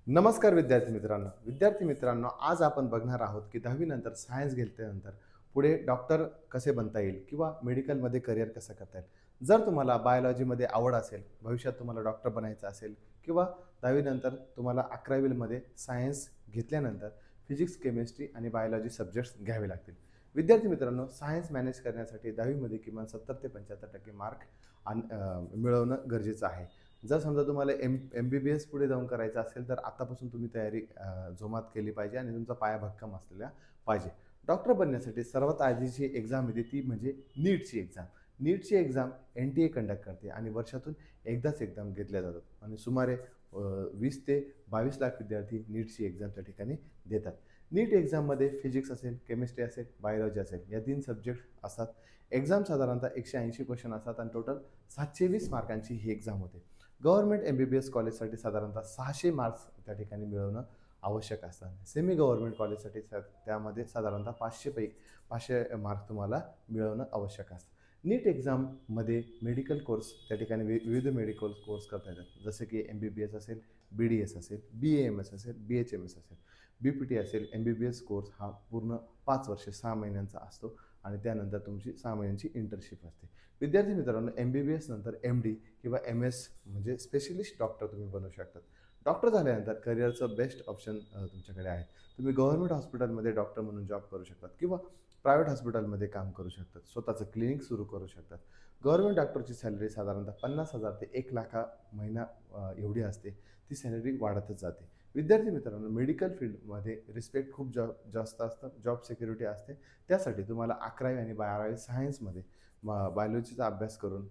नमस्कार विद्यार्थी मित्रांनो, आज आपण बघणार आहोत की 10वी नंतर सायन्स घेतल्यानंतर पुढे डॉक्टर कसे बनता येईल किंवा मेडिकलमध्ये करिअर कसं करता येईल. जर तुम्हाला बायोलॉजीमध्ये आवड असेल, भविष्यात तुम्हाला डॉक्टर बनायचं असेल किंवा 10वी नंतर तुम्हाला 11वी सायन्स घेतल्यानंतर फिजिक्स, केमिस्ट्री आणि बायोलॉजी सब्जेक्ट्स घ्यावे लागतील. विद्यार्थी मित्रांनो, सायन्स मॅनेज करण्यासाठी 10वी किमान 70 ते 75% मार्क मिळवणं गरजेचं आहे. जर समजा तुम्हाला एम-बी-बी-एस पुढे जाऊन करायचं असेल, तर आत्तापासून तुम्ही तयारी जोमात केली पाहिजे आणि तुमचा पाया भक्कम असलेला पाहिजे. डॉक्टर बनण्यासाठी सर्वात आधीची एक्झाम येते ती म्हणजे नीटची एक्झाम. नीटची एक्झाम एन-टी-ए कंडक्ट करते आणि वर्षातून एकदाच एक्झाम घेतल्या जातात आणि सुमारे 20 ते 22 लाख विद्यार्थी नीटची एक्झाम त्या ठिकाणी देतात. नीट एक्झाममध्ये फिजिक्स असेल, केमिस्ट्री असेल, बायोलॉजी असेल या 3 सब्जेक्ट असतात. एक्झाम साधारणतः 180 क्वेश्चन असतात आणि टोटल 720 मार्कांची ही एक्झाम होते. गव्हर्नमेंट एम-बी-बी-एस कॉलेजसाठी साधारणतः 600 मार्क्स त्या ठिकाणी मिळवणं आवश्यक असतं. सेमी गव्हर्नमेंट कॉलेजसाठी त्यामध्ये साधारणतः 500 मार्क्स तुम्हाला मिळवणं आवश्यक असतं. नीट एक्झाममध्ये मेडिकल कोर्स त्या ठिकाणी विविध मेडिकल कोर्स करता येतात. जसे की एम-बी-बी-एस असेल, बी-डी-एस असेल, बी-ए-एम-एस असेल, बी-एच-एम-एस असेल, बी-पी-टी असेल. एम-बी-बी-एस कोर्स हा पूर्ण 5 वर्षे 6 महिन्यांचा असतो आणि त्यानंतर तुमची 6 महिन्यांची इंटर्नशिप असते. विद्यार्थी मित्रांनो, एम-बी-बी-एस नंतर एम-डी किंवा एम-एस म्हणजे स्पेशलिस्ट डॉक्टर तुम्ही बनू शकतात. डॉक्टर झाल्यानंतर करिअरचं बेस्ट ऑप्शन तुमच्याकडे आहे. तुम्ही गव्हर्नमेंट हॉस्पिटलमध्ये डॉक्टर म्हणून जॉब करू शकतात किंवा प्रायव्हेट हॉस्पिटलमध्ये काम करू शकतात. स्वतःचं क्लिनिक सुरू करू शकतात. गव्हर्नमेंट डॉक्टरची सॅलरी साधारणतः 50,000 ते 1,00,000 महिना एवढी असते. ती सॅलरी वाढतच जाते. विद्यार्थी मित्रांनो, मेडिकल फील्डमध्ये रिस्पेक्ट खूप जास्त असतं. जॉब सिक्युरिटी असते. त्यासाठी तुम्हाला 11वी आणि 12वी सायन्समध्ये बायोलॉजीचा अभ्यास करून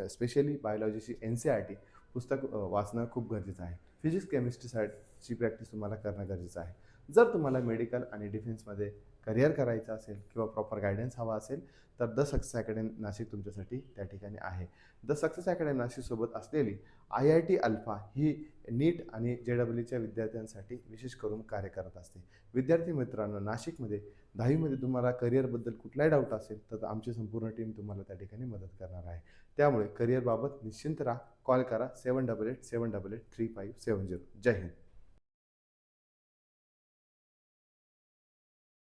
स्पेशली बायोलॉजीची एन-सी-आर-टी पुस्तक वाचणं खूप गरजेचं आहे. फिजिक्स, केमिस्ट्रीसाठीची प्रॅक्टिस तुम्हाला करणं गरजेचं आहे. जर तुम्हाला मेडिकल आणि डिफेन्समध्ये करिअर करायचं असेल किंवा प्रॉपर गाईडन्स हवा असेल, तर द सक्सेस अकॅडमी नाशिक तुमच्यासाठी त्या ठिकाणी आहे. द सक्सेस अकॅडमी नाशिकसोबत असलेली IIT अल्फा ही नीट आणि जे-डबल-ईच्या विद्यार्थ्यांसाठी विशेष करून कार्य करत असते. विद्यार्थी मित्रांनो, नाशिकमध्ये 10वी तुम्हाला करिअरबद्दल कुठलाही डाऊट असेल, तर आमची संपूर्ण टीम तुम्हाला त्या ठिकाणी मदत करणार आहे. त्यामुळे करिअरबाबत निश्चिंत राहा. कॉल करा 7887883570. जय हिंद.